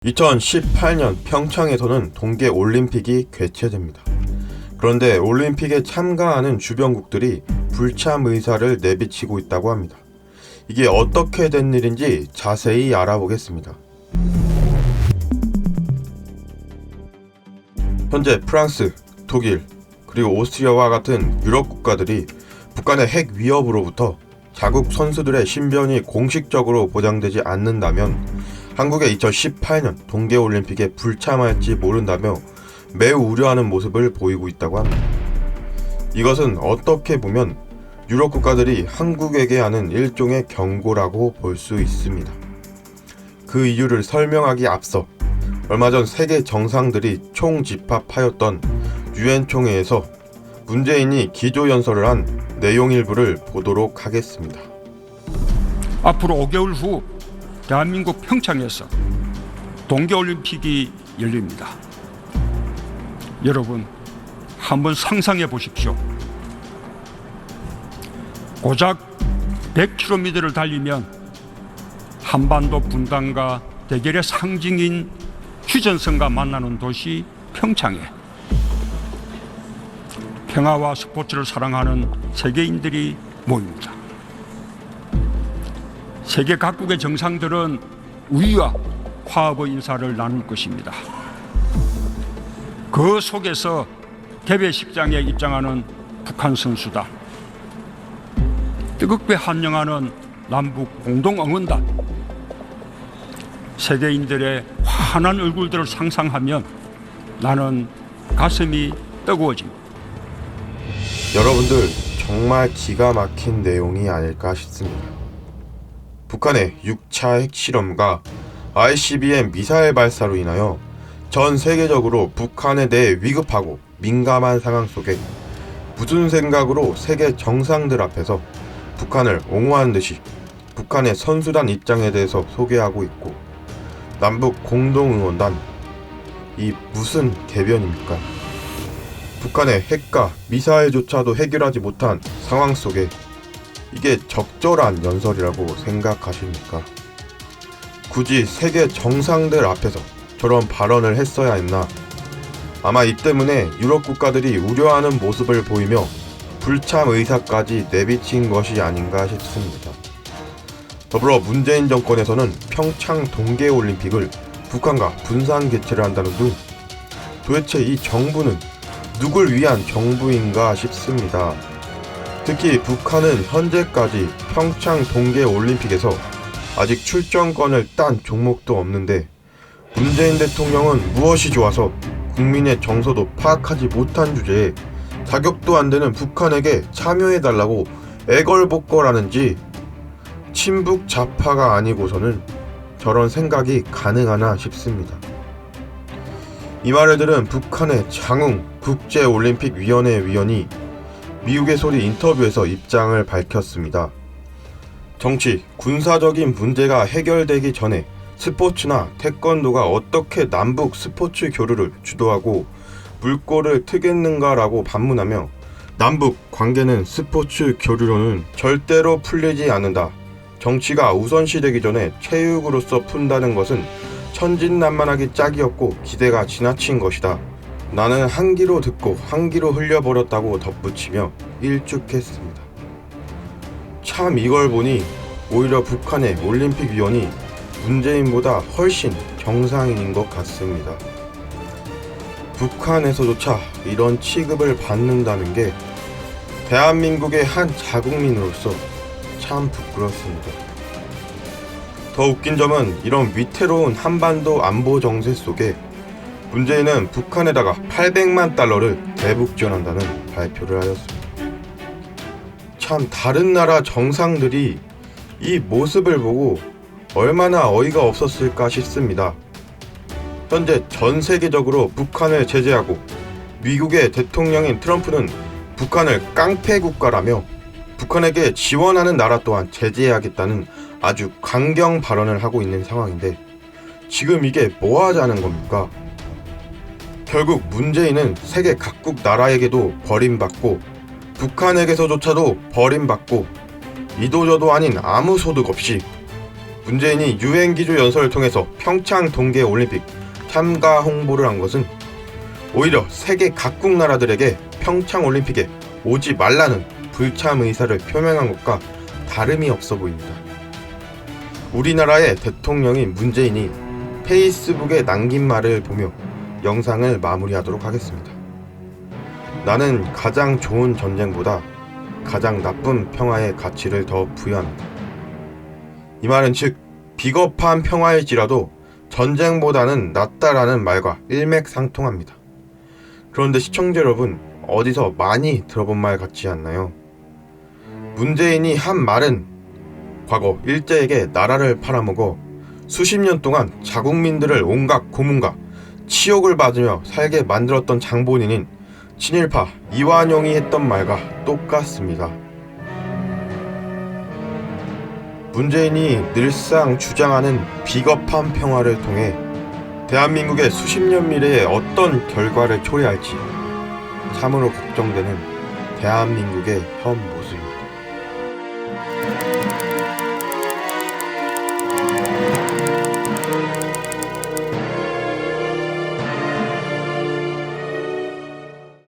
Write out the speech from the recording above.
2018년 평창에서는 동계올림픽이 개최됩니다. 그런데 올림픽에 참가하는 주변국들이 불참 의사를 내비치고 있다고 합니다. 이게 어떻게 된 일인지 자세히 알아보겠습니다. 현재 프랑스, 독일, 그리고 오스트리아와 같은 유럽 국가들이 북한의 핵 위협으로부터 자국 선수들의 신변이 공식적으로 보장되지 않는다면 한국의 2018년 동계올림픽에 불참할지 모른다며 매우 우려하는 모습을 보이고 있다고 합니다. 이것은 어떻게 보면 유럽 국가들이 한국에게 하는 일종의 경고라고 볼 수 있습니다. 그 이유를 설명하기 앞서 얼마 전 세계 정상들이 총집합하였던 유엔 총회에서 문재인이 기조연설을 한 내용 일부를 보도록 하겠습니다. 앞으로 5개월 후 대한민국 평창에서 동계올림픽이 열립니다. 여러분, 한번 상상해 보십시오. 고작 100km를 달리면 한반도 분단과 대결의 상징인 휴전선과 만나는 도시 평창에 평화와 스포츠를 사랑하는 세계인들이 모입니다. 세계 각국의 정상들은 우위와 화합의 인사를 나눌 것입니다. 그 속에서 개회식장에 입장하는 북한 선수단, 뜨겁게 환영하는 남북 공동응원단, 세계인들의 환한 얼굴들을 상상하면 나는 가슴이 뜨거워집니다. 여러분들, 정말 기가 막힌 내용이 아닐까 싶습니다. 북한의 6차 핵실험과 ICBM 미사일 발사로 인하여 전 세계적으로 북한에 대해 위급하고 민감한 상황 속에 무슨 생각으로 세계 정상들 앞에서 북한을 옹호하는 듯이 북한의 선수단 입장에 대해서 소개하고 있고, 남북 공동응원단, 이 무슨 개변입니까? 북한의 핵과 미사일조차도 해결하지 못한 상황 속에 이게 적절한 연설이라고 생각하십니까? 굳이 세계 정상들 앞에서 저런 발언을 했어야 했나? 아마 이 때문에 유럽 국가들이 우려하는 모습을 보이며 불참 의사까지 내비친 것이 아닌가 싶습니다. 더불어 문재인 정권에서는 평창 동계올림픽을 북한과 분산 개최를 한다는 등 도대체 이 정부는 누굴 위한 정부인가 싶습니다. 특히 북한은 현재까지 평창 동계올림픽에서 아직 출전권을 딴 종목도 없는데 문재인 대통령은 무엇이 좋아서 국민의 정서도 파악하지 못한 주제에 자격도 안 되는 북한에게 참여해달라고 애걸복걸하는지, 친북 좌파가 아니고서는 저런 생각이 가능하나 싶습니다. 이 말을 들은 북한의 장웅 국제올림픽위원회 위원이 미국의 소리 인터뷰에서 입장을 밝혔습니다. 정치, 군사적인 문제가 해결되기 전에 스포츠나 태권도가 어떻게 남북 스포츠 교류를 주도하고 물꼬를 트겠는가라고 반문하며 남북 관계는 스포츠 교류로는 절대로 풀리지 않는다. 정치가 우선시되기 전에 체육으로서 푼다는 것은 천진난만하기 짝이었고 기대가 지나친 것이다. 나는 한 귀로 듣고 한 귀로 흘려버렸다고 덧붙이며 일축했습니다. 참 이걸 보니 오히려 북한의 올림픽위원이 문재인보다 훨씬 정상인인 것 같습니다. 북한에서조차 이런 취급을 받는다는 게 대한민국의 한 자국민으로서 참 부끄럽습니다. 더 웃긴 점은 이런 위태로운 한반도 안보 정세 속에 문재인은 북한에다가 800만 달러를 대북 지원한다는 발표를 하였습니다. 참 다른 나라 정상들이 이 모습을 보고 얼마나 어이가 없었을까 싶습니다. 현재 전 세계적으로 북한을 제재하고 미국의 대통령인 트럼프는 북한을 깡패 국가라며 북한에게 지원하는 나라 또한 제재해야겠다는 아주 강경 발언을 하고 있는 상황인데, 지금 이게 뭐 하자는 겁니까? 결국 문재인은 세계 각국 나라에게도 버림받고 북한에게서조차도 버림받고 이도저도 아닌 아무 소득 없이 문재인이 유엔 기조 연설을 통해서 평창 동계 올림픽 참가 홍보를 한 것은 오히려 세계 각국 나라들에게 평창 올림픽에 오지 말라는 불참 의사를 표명한 것과 다름이 없어 보입니다. 우리나라의 대통령인 문재인이 페이스북에 남긴 말을 보며 영상을 마무리하도록 하겠습니다. 나는 가장 좋은 전쟁보다 가장 나쁜 평화의 가치를 더 부여합니다. 이 말은 즉 비겁한 평화일지라도 전쟁보다는 낫다라는 말과 일맥상통합니다. 그런데 시청자 여러분, 어디서 많이 들어본 말 같지 않나요? 문재인이 한 말은 과거 일제에게 나라를 팔아먹어 수십 년 동안 자국민들을 온갖 고문과 치욕을 받으며 살게 만들었던 장본인인 친일파 이완용이 했던 말과 똑같습니다. 문재인이 늘상 주장하는 비겁한 평화를 통해 대한민국의 수십 년 미래에 어떤 결과를 초래할지 참으로 걱정되는 대한민국의 현 모습입니다.